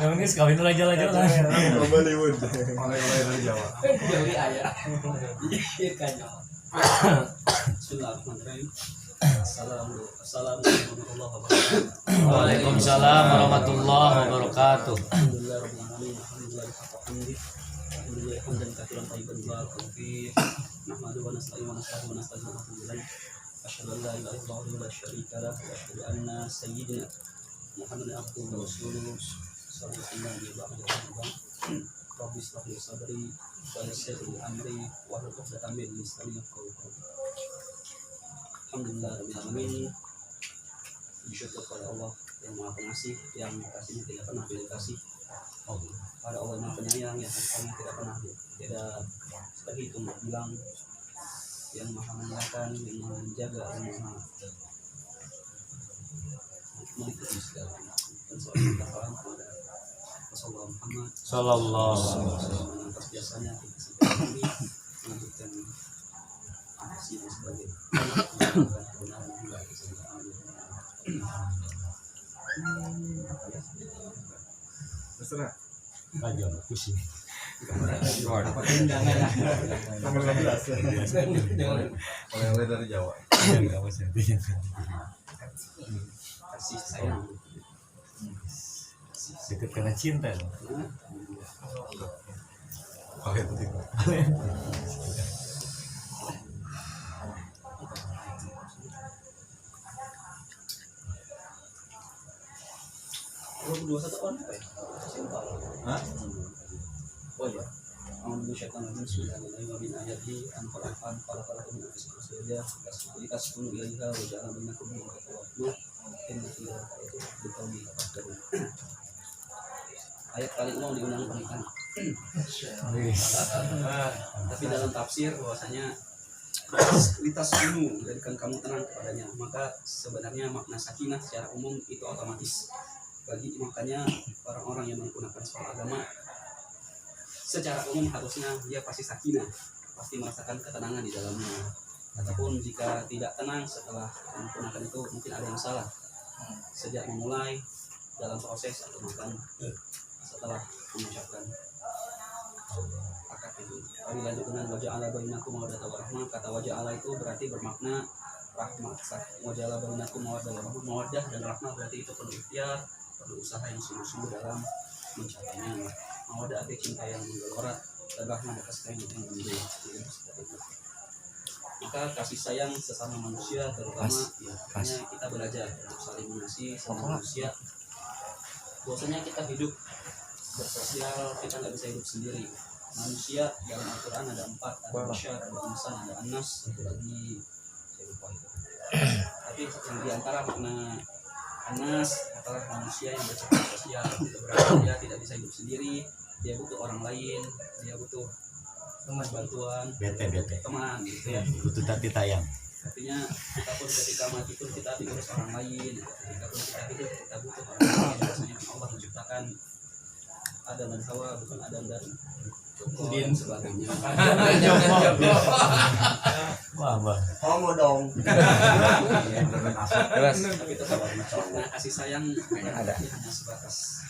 Yang ini kawin aja lah jalan. Bollywood. Oleh-oleh dari Jawa. Jadi ayah. Iya kan. Bismillahirrahmanirrahim. Assalamualaikum warahmatullahi wabarakatuh. Waalaikumsalam warahmatullahi wabarakatuh. Alhamdulillahirrahmanirrahim. Alhamdulillah hamdan katsiran thayyiban mubarakan fihi. Nahmaduhu wa nasta'inuhu wa nastaghfiruh. Asyhadu an la ilaha illallah wa la syarika lahu wa asyhadu anna sayyidina Muhammadan abduhu wa rasuluh. Sallallahu alaihi wa sallam. Rabbi ishrah li sadri wa yassir li amri wahlul 'uqdatam min lisani yafqahu qawli. Alhamdulillah rabbil alamin. Bersyukur kepada Allah yang Maha Pengasih, yang kasihnya tidak pernah pilih kasih. Pada Allah yang Maha Penyayang, yang kasihnya tidak pernah tidak terhitung bilang, yang Maha Menyenangkan, yang Maha Menjaga, yang Maha meliputi segala. Dan kita paham kepada Rasulullah Muhammad Sallallahu alaihi wasallam. atas biasanya kita ini melanjutkan aksi dan sebagai kebenaran juga Terserah. Aja pusing. Nomor 16. Oleh-oleh dari Jawa. kasih sayang. Dekat karena cinta. Pakai penting. Dua satu on apa ya? Hah? Oh ya. Alhamdulillah syaitan rajim bismillahirrahmanirrahim wa min ayati an khalaqan khalaqakum min anfusikum azwajan litaskunu ilaiha wa ja'ala bainakum mawaddatan wa rahmah inna fi dzalika itu liqaumin yatafakkarun. Ayat kali ini diundang pernikahan. Tapi dalam tafsir bahwasanya litaskunu jadikan kamu tenang kepadanya, maka sebenarnya makna sakinah secara umum itu otomatis. Makanya orang-orang yang menggunakan sekolah agama secara umum harusnya dia pasti sakinah, pasti merasakan ketenangan di dalamnya. Ataupun jika tidak tenang setelah menggunakan itu mungkin ada yang salah sejak memulai dalam proses atau bahkan setelah mengucapkan akad itu. Kami lanjut dengan wajah Allah bainakum mawaddah wa rahmah. Kata wajah Allah itu berarti bermakna rahmat. Wajah Allah bainakum mawaddah dan rahmah berarti itu perlu ikhtiar, perlu usaha yang sungguh-sungguh dalam mencapainya. Mawaddah arti cinta yang menggelora dan rahmah dan kasih sayang yang menjadi seperti itu. Maka kasih sayang sesama manusia terutama ya hanya kita belajar untuk saling mengasihi sama manusia. Bahwasanya kita hidup bersosial, kita nggak bisa hidup sendiri. Manusia dalam Al-Quran ada 4, ada masyar, ada insan, ada anas, satu lagi saya lupa itu. Tapi yang diantara makna anas adalah manusia yang bersifat sosial. Berarti dia tidak bisa hidup sendiri, dia butuh orang lain, dia butuh teman bantuan, teman gitu ya. Butuh tati tayang. Artinya kita pun ketika mati pun kita diurus orang lain, ketika pun kita hidup kita butuh orang lain. Biasanya Allah menciptakan Adam dan Hawa, bukan Adam dan Din sebagainya. Wah, Bang. Homo dong. Tapi tetap nah, kasih sayang hanya sebatas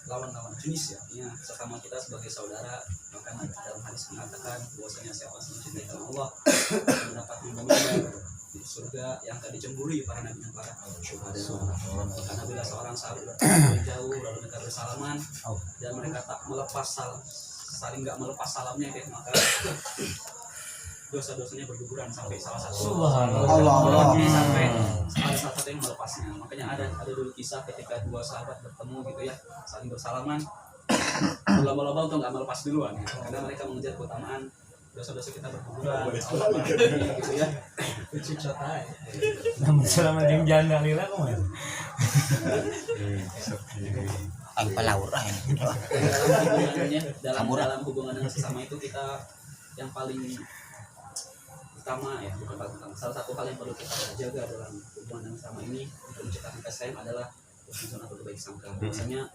lawan-lawan jenis ya. Artinya sesama kita sebagai saudara. Bahkan dalam hadis mengatakan bahwasanya siapa yang mencintai Allah mendapat membangunnya di surga yang tak dicemburi para nabi dan para syuhada. Karena bila seorang sahabat bertemu jauh lalu mereka bersalaman dan mereka tak melepas saling nggak melepas salamnya ya, maka dosa-dosanya berguguran sampai salah satu sampai salah satu yang melepasnya. Makanya ada dulu kisah ketika dua sahabat bertemu gitu ya, saling bersalaman, lama-lama untuk nggak melepas duluan ya, karena mereka mengejar keutamaan dosa-dosa kita berguguran gitu ya. Namun selama jeung janda lila kumaha? Alpa Laura ini. Dalam hubungan dengan sesama itu kita yang paling utama ya, bukan paling utama. Salah satu hal yang perlu kita jaga dalam hubungan yang sama ini untuk menciptakan kasih sayang adalah husnuzon atau baik sangka. Biasanya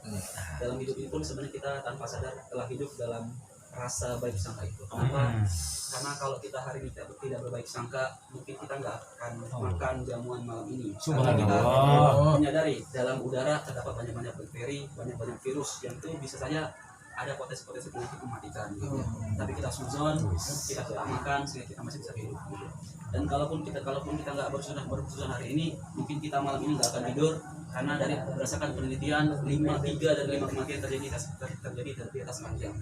dalam hidup ini pun sebenarnya kita tanpa sadar telah hidup dalam rasa baik sangka itu. Kenapa? Karena kalau kita hari ini tidak berbaik sangka, mungkin kita nggak akan makan jamuan malam ini. Karena kita menyadari dalam udara terdapat banyak-banyak bakteri, banyak-banyak virus yang itu bisa saja ada potensi-potensi penyakit mematikan gitu. Tapi kita suzon, kita tidak makan sehingga kita masih bisa hidup gitu. Dan kalaupun kita nggak bersunnah hari ini, mungkin kita malam ini nggak akan tidur karena dari berdasarkan penelitian 3 dari 5 kematian terjadi di atas 4 jam.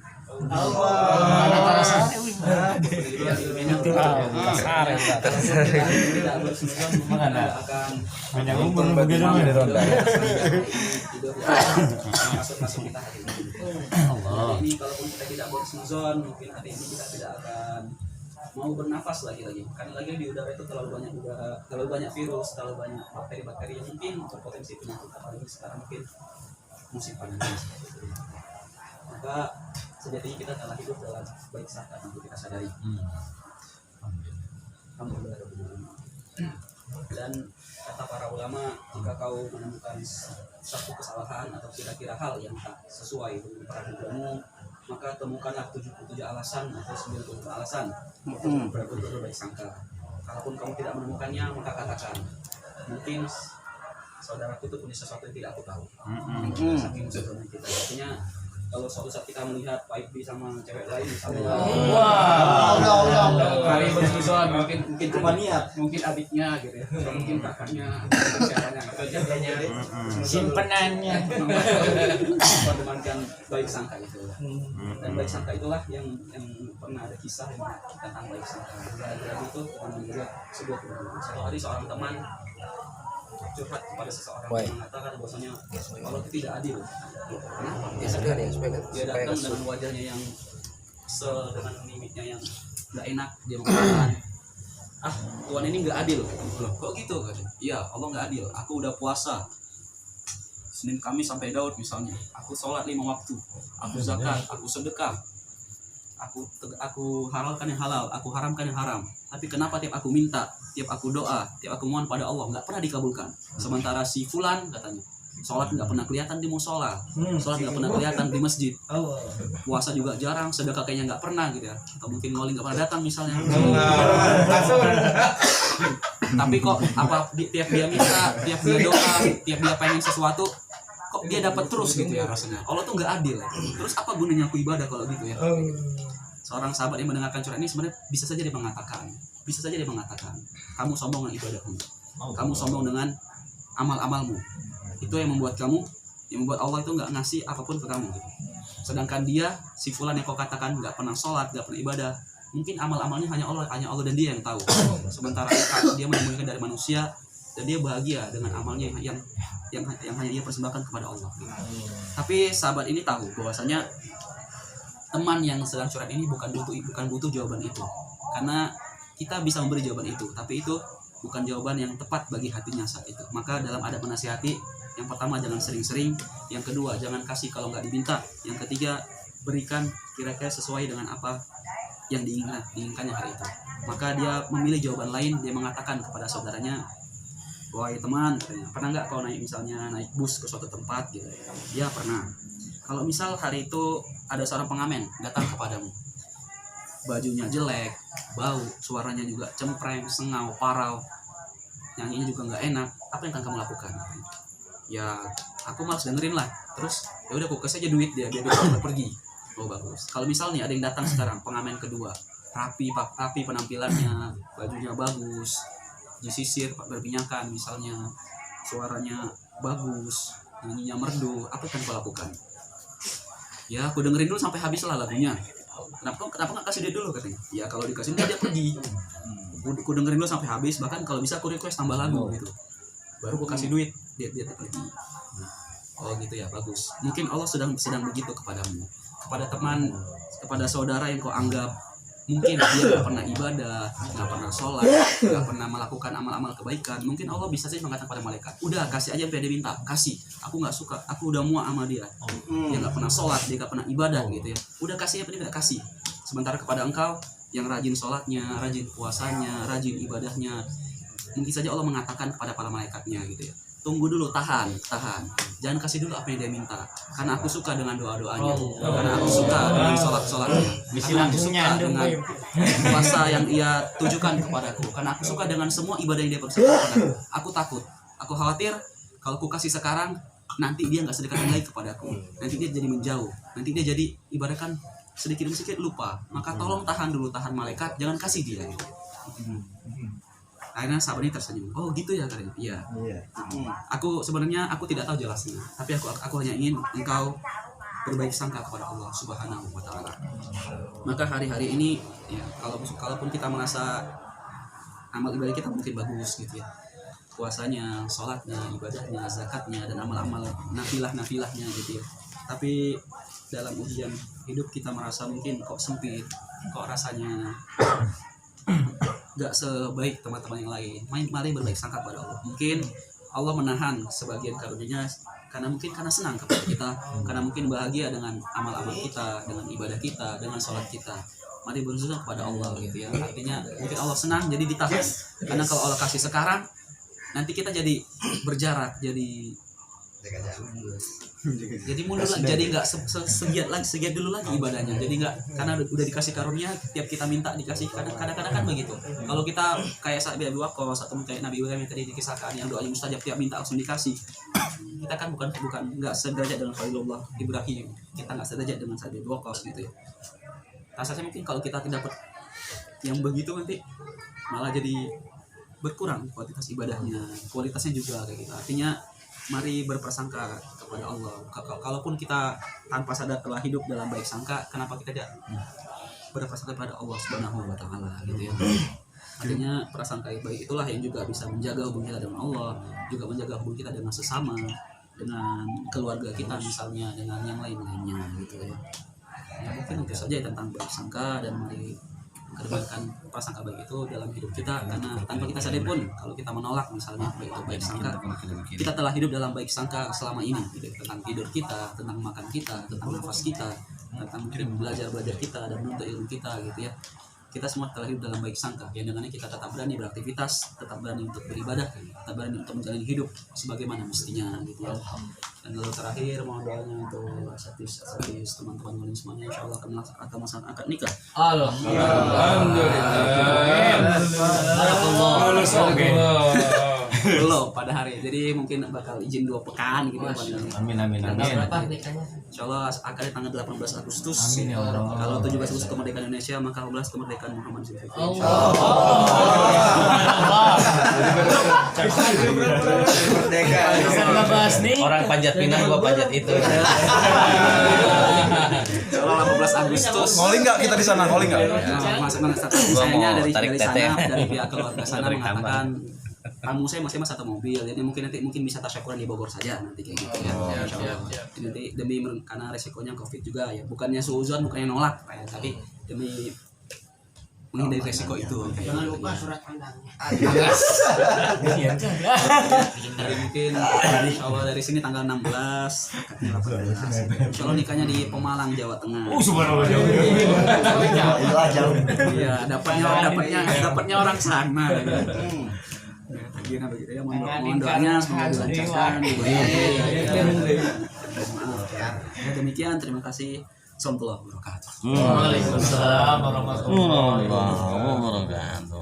Penelitian ilmiahnya tidak bersunnah mungkin akan banyak umur begitu tidur masuk kita hari ini. Jadi ini kalaupun kita tidak bersunnah mungkin hari ini kita tidak akan mau bernafas lagi karena lagi di udara itu terlalu banyak virus, terlalu banyak bakteri-bakteri yang mungkin berpotensi penyakit, apalagi sekarang mungkin musim panas. Maka sejatinya kita telah hidup dalam baik sangka tanpa kita sadari. Alhamdulillah. Dan kata para ulama, jika kau menemukan satu kesalahan atau kira-kira hal yang tak sesuai dengan paradigmamu, maka temukanlah 77 alasan atau 90 alasan untuk berbaik sangka. Kalaupun kamu tidak menemukannya, maka katakan, mungkin saudaraku itu punya sesuatu yang tidak aku tahu. Saking sederhana kita. Artinya kalau suatu saat kita melihat Pak Ibi sama cewek lain misalnya, hari bersusun mungkin cuma niat, mungkin adiknya gitu ya, mungkin kakaknya, siapanya atau jaganya, simpenannya perdemankan baik sangka itu. Dan baik sangka itulah yang pernah ada kisah yang tentang baik sangka. Gara-gara itu pernah juga sebuah pengalaman. Satu hari seorang teman curhat kepada seseorang yang mengatakan bahwasanya kalau itu tidak adil. Dia datang dengan wajahnya yang dengan mimiknya yang nggak enak, dia mengatakan, Tuhan ini nggak adil. Loh, kok gitu? Iya, Allah nggak adil. Aku udah puasa Senin Kamis sampai Daud misalnya, aku sholat 5 waktu, aku zakat, aku sedekah, aku halalkan yang halal, aku haramkan yang haram. Tapi kenapa tiap aku minta, tiap aku doa, tiap aku mohon pada Allah nggak pernah dikabulkan? Sementara si fulan katanya sholat nggak pernah kelihatan di musola, sholat nggak pernah kelihatan di masjid, puasa juga jarang, sedekah kayaknya nggak pernah gitu ya, atau mungkin ngoli nggak pernah datang misalnya. Tapi kok tiap dia minta, tiap dia doa, tiap dia pengen sesuatu, kok dia dapat terus gitu ya rasanya. Allah tuh nggak adil. Terus apa gunanya aku ibadah kalau gitu ya? Seorang sahabat yang mendengarkan curhat ini sebenarnya bisa saja dia mengatakan, kamu sombong dengan ibadahmu, kamu sombong dengan amal-amalmu. Itu yang membuat Allah itu nggak ngasih apapun ke kamu gitu. Sedangkan dia, si fulan yang kau katakan nggak pernah sholat, nggak pernah ibadah, mungkin amal-amalnya hanya Allah dan dia yang tahu. Sementara dia menemukan dari manusia dan dia bahagia dengan amalnya yang hanya dia persembahkan kepada Allah. Tapi sahabat ini tahu bahwasanya teman yang sedang curhat ini bukan butuh jawaban itu, karena kita bisa memberi jawaban itu, tapi itu bukan jawaban yang tepat bagi hatinya saat itu. Maka dalam adab menasihati, yang pertama jangan sering-sering, yang kedua jangan kasih kalau nggak diminta, yang ketiga berikan kira-kira sesuai dengan apa yang diinginkannya hari itu. Maka dia memilih jawaban lain, dia mengatakan kepada saudaranya, wahai teman, pernah nggak kau naik bus ke suatu tempat gitu? Ya pernah. Kalau misal hari itu ada seorang pengamen datang kepadamu, bajunya jelek, bau, suaranya juga cempreng, sengau, parau, nyanyinya juga nggak enak, apa yang akan kamu lakukan? Ya aku malas dengerin lah. Terus ya udah aku kasih aja duit dia pergi. Oh bagus. Kalau misalnya ada yang datang sekarang, pengamen kedua, rapi penampilannya, bajunya bagus, disisir, berminyakan misalnya, suaranya bagus, nyanyinya merdu, apa yang kau lakukan? Ya aku dengerin dulu sampai habis lah lagunya. Kenapa nggak kasih dia dulu katanya? Ya kalau dikasih dia pergi. Aku dengerin dulu sampai habis, bahkan kalau bisa aku request tambah lagu gitu. Baru aku kasih duit, dia pergi. Oh gitu ya, bagus. Mungkin Allah sedang begitu kepadamu, kepada teman, kepada saudara yang kau anggap mungkin dia nggak pernah ibadah, nggak pernah sholat, nggak pernah melakukan amal-amal kebaikan. Mungkin Allah bisa saja mengatakan pada malaikat, udah kasih aja apa yang dia minta, kasih. Aku nggak suka, aku udah muak sama dia. Dia nggak pernah sholat, dia nggak pernah ibadah gitu ya. Udah kasih apa dia nggak kasih. Sementara kepada engkau yang rajin sholatnya, rajin puasanya, rajin ibadahnya, mungkin saja Allah mengatakan kepada para malaikatnya gitu ya, tunggu dulu, tahan. Jangan kasih dulu apa yang dia minta. Karena aku suka dengan doa-doanya. Karena aku suka dengan sholat-sholatnya. Karena aku suka dengan puasa yang ia tujukan kepadaku. Karena aku suka dengan semua ibadah yang dia persembahkan kepadaku. Aku takut, aku khawatir kalau aku kasih sekarang, nanti dia nggak sedekat lagi kepadaku. Nanti dia jadi menjauh. Nanti dia jadi ibaratkan sedikit demi sedikit lupa. Maka tolong tahan dulu, tahan malaikat, jangan kasih dia. Akhirnya sahabat ini tersenyum. Oh gitu ya kalian. Iya. Aku sebenarnya aku tidak tahu jelasnya, tapi aku hanya ingin engkau berbaik sangka kepada Allah Subhanahu wa taala. Maka hari-hari ini ya kalaupun kita merasa amal ibadah kita mungkin bagus gitu ya. Puasanya, sholatnya, ibadahnya, zakatnya dan amal-amal nafilahnya gitu ya. Tapi dalam ujian hidup kita merasa mungkin kok sempit, kok rasanya gak sebaik teman-teman yang lain. Mari berbaik sangka kepada Allah. Mungkin Allah menahan sebagian karunia-Nya karena senang kepada kita, karena mungkin bahagia dengan amal-amal kita, dengan ibadah kita, dengan sholat kita. Mari bersyukur kepada Allah gitu ya. Artinya mungkin Allah senang jadi ditahan. Karena kalau Allah kasih sekarang, nanti kita jadi berjarak, jadi mundur lagi, jadi nggak segiat dulu lagi ibadahnya. Jadi nggak, karena udah dikasih karunia, tiap kita minta dikasih. Kadang-kadang kan begitu. Kalau kita kayak Sa'd bin Abi Waqqas atau kayak Nabi Ibrahim yang tadi dikisahkan, yang doanya mustajab, tiap minta langsung dikasih. Kita kan bukan nggak sederajat dengan Khalilullah Ibrahim. Kita nggak sederajat dengan Sa'd bin Abi Waqqas gitu ya. Rasanya mungkin kalau kita tidak dapat yang begitu, nanti malah jadi berkurang kualitas ibadahnya, kualitasnya juga kayak gitu. Artinya mari berprasangka kepada Allah. Kalaupun kita tanpa sadar telah hidup dalam baik sangka, kenapa kita tidak berprasangka kepada Allah Subhanahu wa taala gitu ya. Artinya prasangka baik itulah yang juga bisa menjaga hubungan kita dengan Allah, juga menjaga hubungan kita dengan sesama, dengan keluarga kita misalnya, dengan yang lain-lainnya gitu ya. Ya mungkin itu saja tentang baik sangka, dan mari kedepankan prasangka baik itu dalam hidup kita. Karena tanpa kita sadar pun, kalau kita menolak misalnya baik sangka, kita telah hidup dalam baik sangka selama ini gitu. Tentang tidur kita, tentang makan kita, tentang nafas kita, tentang mungkin belajar kita dan menuntut ilmu kita gitu ya. Kita semua telah hidup dalam baik sangka, yang dengannya kita tetap berani beraktivitas, tetap berani untuk beribadah, tetap berani untuk menjalani hidup sebagaimana mestinya gitu ya. Dan lalu terakhir mohon doanya untuk satis teman-teman lain semuanya, insya Allah akan melaksanakan akad nikah. Belum pada hari, jadi mungkin bakal izin 2 pekan gitu ya. Amin. Insya Allah akadnya tanggal 18 Agustus. Amin ya Allah. Kalau 17 Agustus kemerdekaan Indonesia, maka 18 kemerdekaan Muhammad Zulfikri. Orang panjat pinang, gua panjat itu. Kalau 18 Agustus. Ngoli nggak kita di sana? Ngoli nggak? Sayangnya dari tarik sana, teteh. dari pihak keluarga sana Tarik mengatakan tamu saya masih satu mobil, jadi mungkin bisa tasyakuran di Bogor saja nanti kayak gitu ya. Nanti demi karena resikonya COVID juga ya, bukannya suuzon, bukannya nolak ya, tapi demi menghindari resiko itu. Jangan lupa surat pandangnya. Jadi mungkin insya Allah dari sini tanggal 16, insya Allah nikahnya di Pemalang, Jawa Tengah. Subhanallah jauh. Iya, dapatnya orang sana. Gimana begitu ya, mohon doanya semoga dilancarkan, diberkahi. Maaf ya. Demikian, terima kasih. Assalamualaikum warahmatullahi wabarakatuh. Waalaikumsalam warahmatullahi wabarakatuh.